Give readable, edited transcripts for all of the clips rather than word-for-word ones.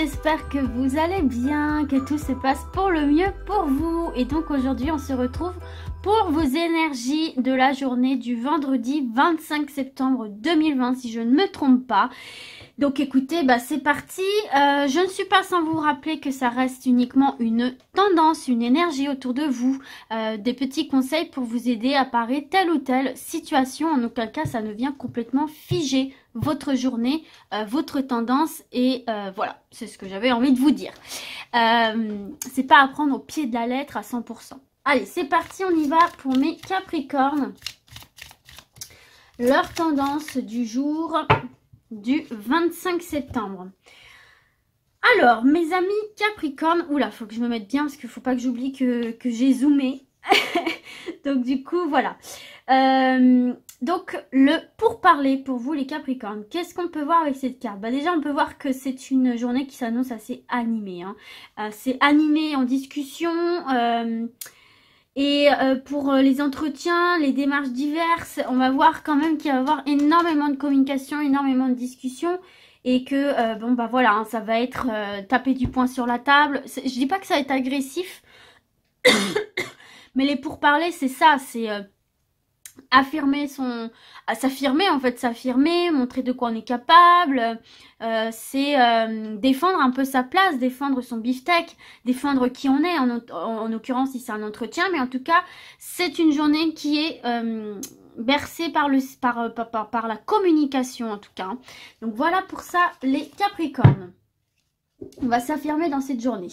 j'espère que vous allez bien, que tout se passe pour le mieux pour vous. Et donc aujourd'hui, on se retrouve pour vos énergies de la journée du vendredi 25 septembre 2020, si je ne me trompe pas. Donc écoutez, c'est parti. Je ne suis pas sans vous rappeler que ça reste uniquement une tendance, une énergie autour de vous, des petits conseils pour vous aider à parer telle ou telle situation. En aucun cas, ça ne vient complètement figer votre journée, votre tendance et voilà, c'est ce que j'avais envie de vous dire. C'est pas à prendre au pied de la lettre à 100%. Allez, c'est parti, on y va pour mes Capricornes. Leur tendance du jour du 25 septembre. Alors, mes amis Capricorne, oula, faut que je me mette bien parce qu'il faut pas que j'oublie que j'ai zoomé. Donc du coup, voilà. Donc, le pourparler pour vous les Capricornes, qu'est-ce qu'on peut voir avec cette carte? Déjà, on peut voir que c'est une journée qui s'annonce assez animée. C'est animé en discussion. Et pour les entretiens, les démarches diverses, on va voir quand même qu'il va y avoir énormément de communication, énormément de discussions. Et que, voilà, ça va être taper du poing sur la table. Je dis pas que ça va être agressif. Mais les pourparlers, c'est ça, c'est affirmer s'affirmer en fait, s'affirmer, montrer de quoi on est capable, c'est défendre un peu sa place, défendre son beefsteak, défendre qui on est, en l'occurrence si c'est un entretien, mais en tout cas c'est une journée qui est bercée par la communication en tout cas. Donc voilà pour ça les Capricornes. On va s'affirmer dans cette journée.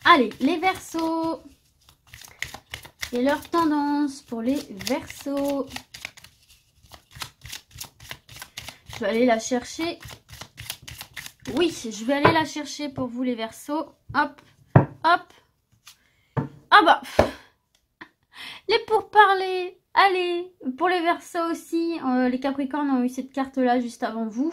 Allez, les Verseaux. Et leur tendance pour les Verseaux. Je vais aller la chercher. Oui, je vais aller la chercher pour vous les Verseaux. Hop, hop. Ah bah, les pourparlers. Allez, pour les Verseaux aussi, les Capricornes ont eu cette carte-là juste avant vous.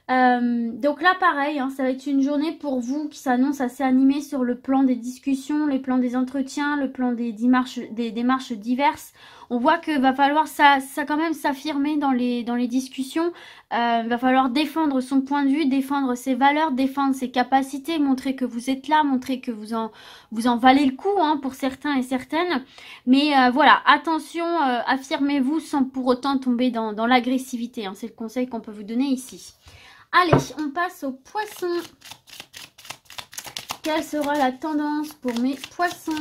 Donc là pareil, ça va être une journée pour vous qui s'annonce assez animée sur le plan des discussions, les plans des entretiens, le plan des démarches diverses. On voit que va falloir ça quand même s'affirmer dans les discussions. Va falloir défendre son point de vue, défendre ses valeurs, défendre ses capacités, montrer que vous êtes là, montrer que vous en valez le coup pour certains et certaines. Mais voilà, attention, affirmez-vous sans pour autant tomber dans l'agressivité. C'est le conseil qu'on peut vous donner ici. Allez, on passe aux poissons. Quelle sera la tendance pour mes poissons?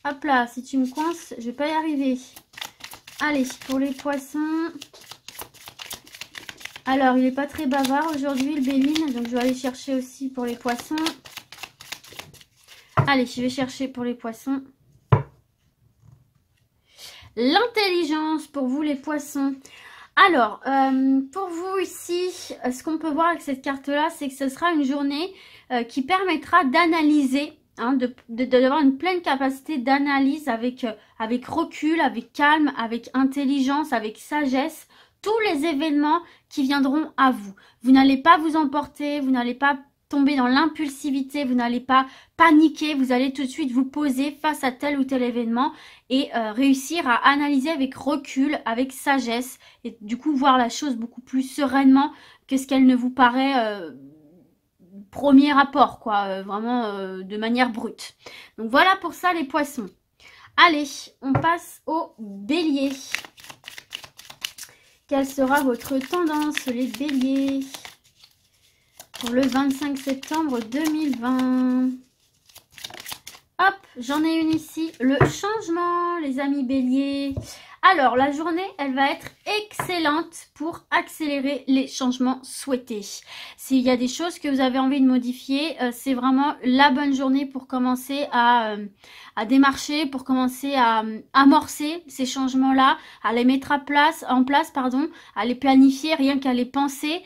Hop là, si tu me coinces, je vais pas y arriver. Allez, pour les poissons. Alors, il n'est pas très bavard aujourd'hui, le Béline. Donc, je vais aller chercher aussi pour les poissons. Allez, je vais chercher pour les poissons. L'intelligence pour vous, les poissons. Alors, pour vous ici, ce qu'on peut voir avec cette carte-là, c'est que ce sera une journée qui permettra d'analyser, d'avoir une pleine capacité d'analyse avec recul, avec calme, avec intelligence, avec sagesse, tous les événements qui viendront à vous. Vous n'allez pas vous emporter, vous n'allez pas tomber dans l'impulsivité, vous n'allez pas paniquer, vous allez tout de suite vous poser face à tel ou tel événement et réussir à analyser avec recul, avec sagesse et du coup voir la chose beaucoup plus sereinement que ce qu'elle ne vous paraît premier apport, quoi, vraiment de manière brute. Donc voilà pour ça les poissons. Allez, on passe au bélier. Quelle sera votre tendance les béliers pour le 25 septembre 2020. Hop, j'en ai une ici. Le changement, les amis béliers. Alors, la journée, elle va être excellente pour accélérer les changements souhaités. S'il y a des choses que vous avez envie de modifier, c'est vraiment la bonne journée pour commencer à démarcher, pour commencer à amorcer ces changements-là, à les mettre en place, à les planifier, rien qu'à les penser,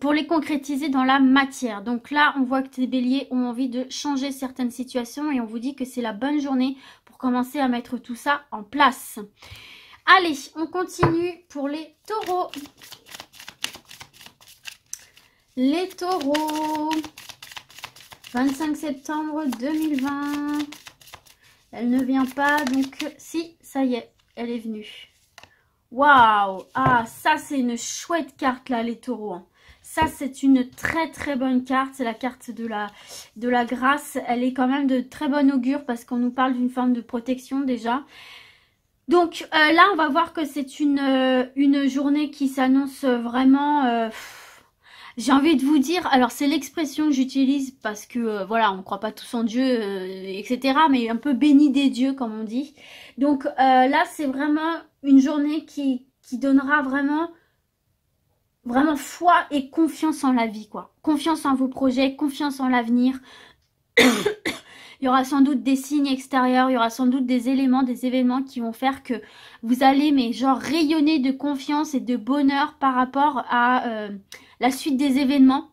pour les concrétiser dans la matière. Donc là, on voit que les béliers ont envie de changer certaines situations et on vous dit que c'est la bonne journée pour commencer à mettre tout ça en place. Allez, on continue pour les taureaux. Les taureaux, 25 septembre 2020. Elle ne vient pas, donc si, ça y est, elle est venue. Waouh! Ah, ça c'est une chouette carte là, les taureaux. ça c'est une très très bonne carte. C'est la carte de la grâce. Elle est quand même de très bon augure parce qu'on nous parle d'une forme de protection déjà. Donc là, on va voir que c'est une journée qui s'annonce vraiment... j'ai envie de vous dire, alors c'est l'expression que j'utilise parce que voilà, on ne croit pas tous en Dieu, etc. Mais un peu béni des dieux comme on dit. Donc là, c'est vraiment une journée qui donnera vraiment foi et confiance en la vie, quoi. Confiance en vos projets, confiance en l'avenir. Il y aura sans doute des signes extérieurs, il y aura sans doute des éléments, des événements qui vont faire que vous allez, mais genre, rayonner de confiance et de bonheur par rapport à la suite des événements,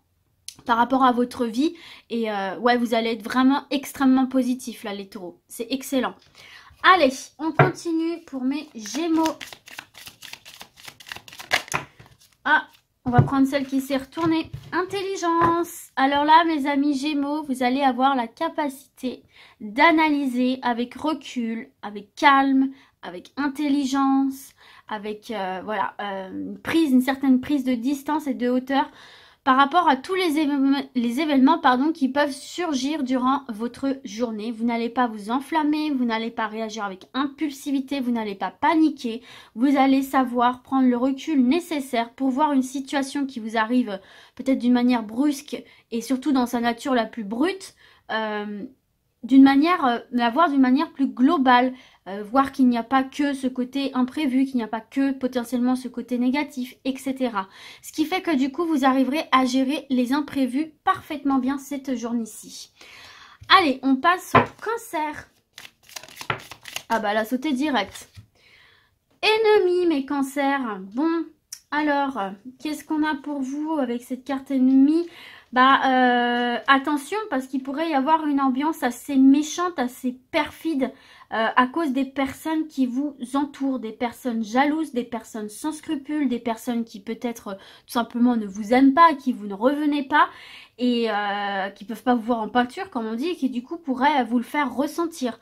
par rapport à votre vie. Et ouais, vous allez être vraiment extrêmement positif là, les taureaux. C'est excellent. Allez, on continue pour mes Gémeaux. Ah, on va prendre celle qui s'est retournée. Intelligence. Alors là, mes amis Gémeaux, vous allez avoir la capacité d'analyser avec recul, avec calme, avec intelligence, avec voilà, une certaine prise de distance et de hauteur par rapport à tous les événements pardon, qui peuvent surgir durant votre journée. Vous n'allez pas vous enflammer, vous n'allez pas réagir avec impulsivité, vous n'allez pas paniquer. Vous allez savoir prendre le recul nécessaire pour voir une situation qui vous arrive peut-être d'une manière brusque et surtout dans sa nature la plus brute, la voir d'une manière plus globale, voir qu'il n'y a pas que ce côté imprévu, qu'il n'y a pas que potentiellement ce côté négatif, etc. Ce qui fait que du coup, vous arriverez à gérer les imprévus parfaitement bien cette journée-ci. Allez, on passe au Cancer. Ah bah, elle a sauté direct. Ennemi, mes cancers. Bon, alors, qu'est-ce qu'on a pour vous avec cette carte ennemie ? Bah, attention, parce qu'il pourrait y avoir une ambiance assez méchante, assez perfide, à cause des personnes qui vous entourent, des personnes jalouses, des personnes sans scrupules, des personnes qui peut-être tout simplement ne vous aiment pas, qui vous ne revenez pas et qui peuvent pas vous voir en peinture comme on dit, et qui du coup pourraient vous le faire ressentir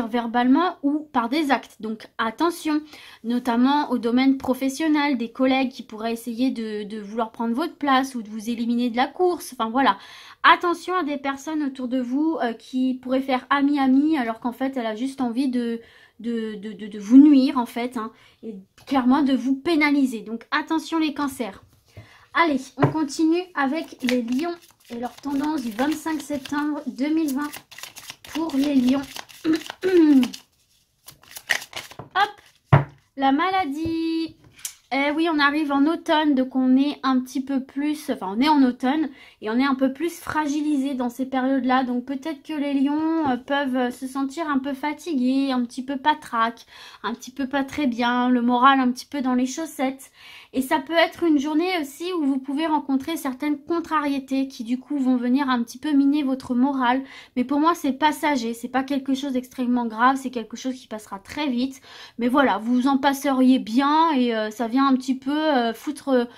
verbalement ou par des actes. Donc attention, notamment au domaine professionnel, des collègues qui pourraient essayer de vouloir prendre votre place ou de vous éliminer de la course, enfin voilà. Attention à des personnes autour de vous qui pourraient faire ami-ami alors qu'en fait elle a juste envie de vous nuire en fait, hein, et clairement de vous pénaliser. Donc attention les cancers. Allez, on continue avec les lions et leur tendance du 25 septembre 2020 pour les lions. Hop, la maladie. Eh oui, on arrive en automne, donc on est un petit peu plus, enfin on est en automne et on est un peu plus fragilisé dans ces périodes-là. Donc peut-être que les lions peuvent se sentir un peu fatigués, un petit peu patraques, un petit peu pas très bien, le moral un petit peu dans les chaussettes. Et ça peut être une journée aussi où vous pouvez rencontrer certaines contrariétés qui du coup vont venir un petit peu miner votre morale. Mais pour moi c'est passager, c'est pas quelque chose d'extrêmement grave, c'est quelque chose qui passera très vite. Mais voilà, vous en passeriez bien et ça vient un petit peu foutre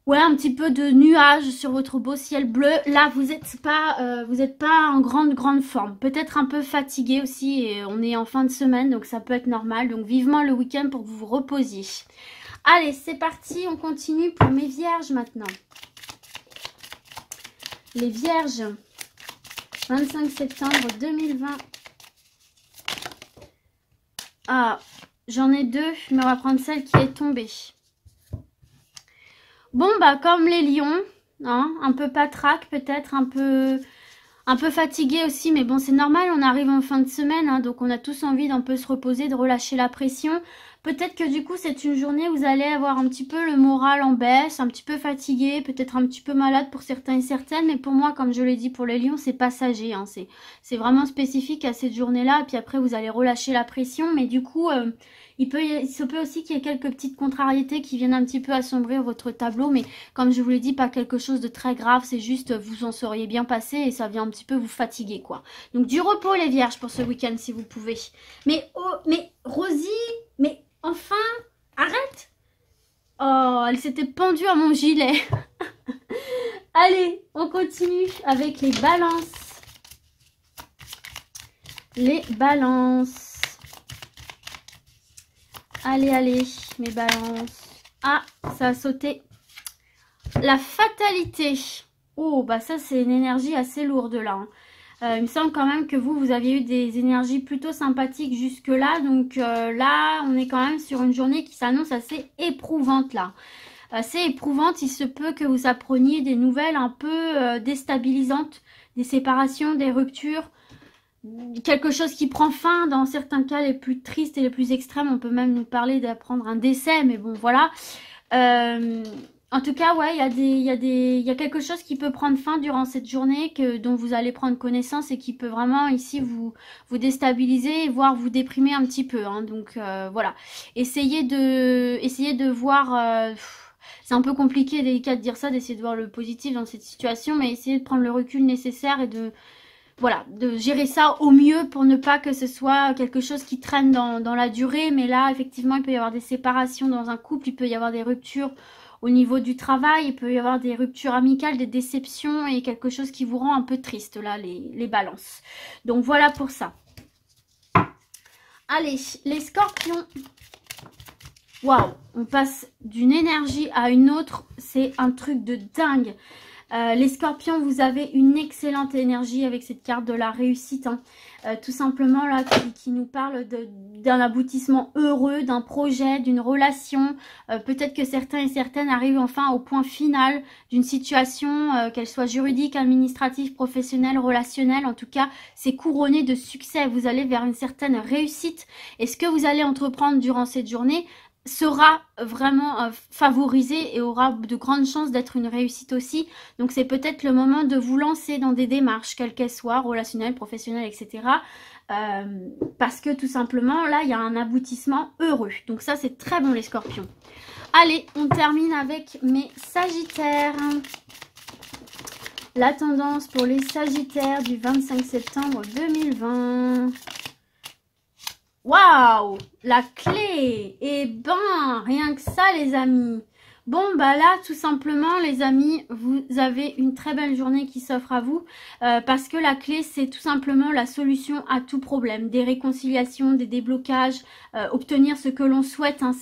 ouais, un petit peu de nuages sur votre beau ciel bleu. Là vous n'êtes pas en grande forme. Peut-être un peu fatigué aussi et on est en fin de semaine donc ça peut être normal. Donc vivement le week-end pour que vous vous reposiez. Allez, c'est parti, on continue pour mes vierges maintenant. Les vierges, 25 septembre 2020. Ah, j'en ai deux, mais on va prendre celle qui est tombée. Bon, bah comme les lions, hein, un peu patraque peut-être, un peu fatigué aussi, mais bon c'est normal, on arrive en fin de semaine, hein, donc on a tous envie d'un peu se reposer, de relâcher la pression. Peut-être que du coup c'est une journée où vous allez avoir un petit peu le moral en baisse, un petit peu fatigué, peut-être un petit peu malade pour certains et certaines, mais pour moi, comme je l'ai dit pour les lions, c'est passager, hein, c'est vraiment spécifique à cette journée-là, et puis après vous allez relâcher la pression, mais du coup il se peut aussi qu'il y ait quelques petites contrariétés qui viennent un petit peu assombrir votre tableau, mais comme je vous l'ai dit, pas quelque chose de très grave, c'est juste vous en seriez bien passé et ça vient un petit peu vous fatiguer, quoi. Donc du repos les vierges pour ce week-end si vous pouvez. Mais oh, mais Rosie, mais enfin, arrête. Oh, elle s'était pendue à mon gilet. Allez, on continue avec les balances. Les balances. Allez, allez, mes balances. Ah, ça a sauté. La fatalité. Oh, bah ça, c'est une énergie assez lourde, là. Il me semble quand même que vous aviez eu des énergies plutôt sympathiques jusque-là. Donc là, on est quand même sur une journée qui s'annonce assez éprouvante, là. Assez éprouvante, il se peut que vous appreniez des nouvelles un peu déstabilisantes, des séparations, des ruptures, quelque chose qui prend fin. Dans certains cas les plus tristes et les plus extrêmes, on peut même nous parler d'apprendre un décès, mais bon voilà. En tout cas, ouais, il y a quelque chose qui peut prendre fin durant cette journée dont vous allez prendre connaissance et qui peut vraiment ici vous déstabiliser, voire vous déprimer un petit peu. Hein. Donc voilà, essayez de voir. C'est un peu compliqué et délicat de dire ça, d'essayer de voir le positif dans cette situation, mais essayez de prendre le recul nécessaire et de gérer ça au mieux pour ne pas que ce soit quelque chose qui traîne dans la durée. Mais là, effectivement, il peut y avoir des séparations dans un couple, il peut y avoir des ruptures au niveau du travail, il peut y avoir des ruptures amicales, des déceptions et quelque chose qui vous rend un peu triste, là, les balances. Donc voilà pour ça. Allez, les scorpions. Waouh, on passe d'une énergie à une autre, c'est un truc de dingue. Les scorpions, vous avez une excellente énergie avec cette carte de la réussite. Hein. Tout simplement là, qui nous parle d'un aboutissement heureux, d'un projet, d'une relation. Peut-être que certains et certaines arrivent enfin au point final d'une situation, qu'elle soit juridique, administrative, professionnelle, relationnelle. En tout cas, c'est couronné de succès. Vous allez vers une certaine réussite. Et ce que vous allez entreprendre durant cette journée sera vraiment favorisé et aura de grandes chances d'être une réussite aussi. Donc c'est peut-être le moment de vous lancer dans des démarches, quelles qu'elles soient, relationnelles, professionnelles, etc. Parce que tout simplement, là, il y a un aboutissement heureux. Donc ça, c'est très bon les scorpions. Allez, on termine avec mes sagittaires. La tendance pour les sagittaires du 25 septembre 2020. Waouh, la clé. Eh ben, rien que ça les amis. Bon, bah là, tout simplement, les amis, vous avez une très belle journée qui s'offre à vous. Parce que la clé, c'est tout simplement la solution à tout problème. Des réconciliations, des déblocages, obtenir ce que l'on souhaite. Hein,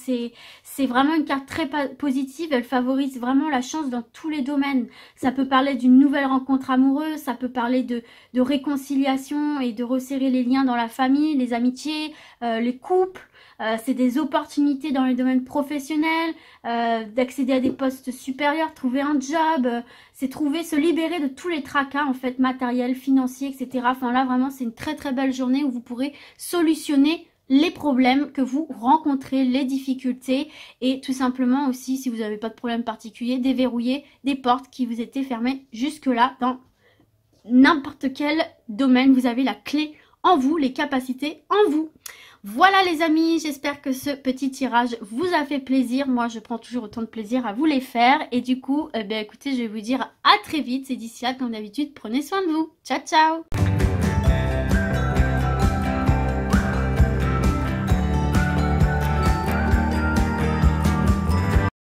c'est vraiment une carte très positive. Elle favorise vraiment la chance dans tous les domaines. Ça peut parler d'une nouvelle rencontre amoureuse. Ça peut parler de réconciliation et de resserrer les liens dans la famille, les amitiés, les couples. C'est des opportunités dans les domaines professionnels, d'accéder à des postes supérieurs, trouver un job, c'est se libérer de tous les tracas en fait matériels, financiers, etc. Enfin là vraiment c'est une très très belle journée où vous pourrez solutionner les problèmes que vous rencontrez, les difficultés et tout simplement aussi si vous n'avez pas de problème particulier, déverrouiller des portes qui vous étaient fermées jusque-là dans n'importe quel domaine. Vous avez la clé en vous, les capacités en vous. Voilà les amis, j'espère que ce petit tirage vous a fait plaisir. Moi, je prends toujours autant de plaisir à vous les faire. Et du coup, écoutez, je vais vous dire à très vite. Et d'ici là, comme d'habitude, prenez soin de vous. Ciao, ciao!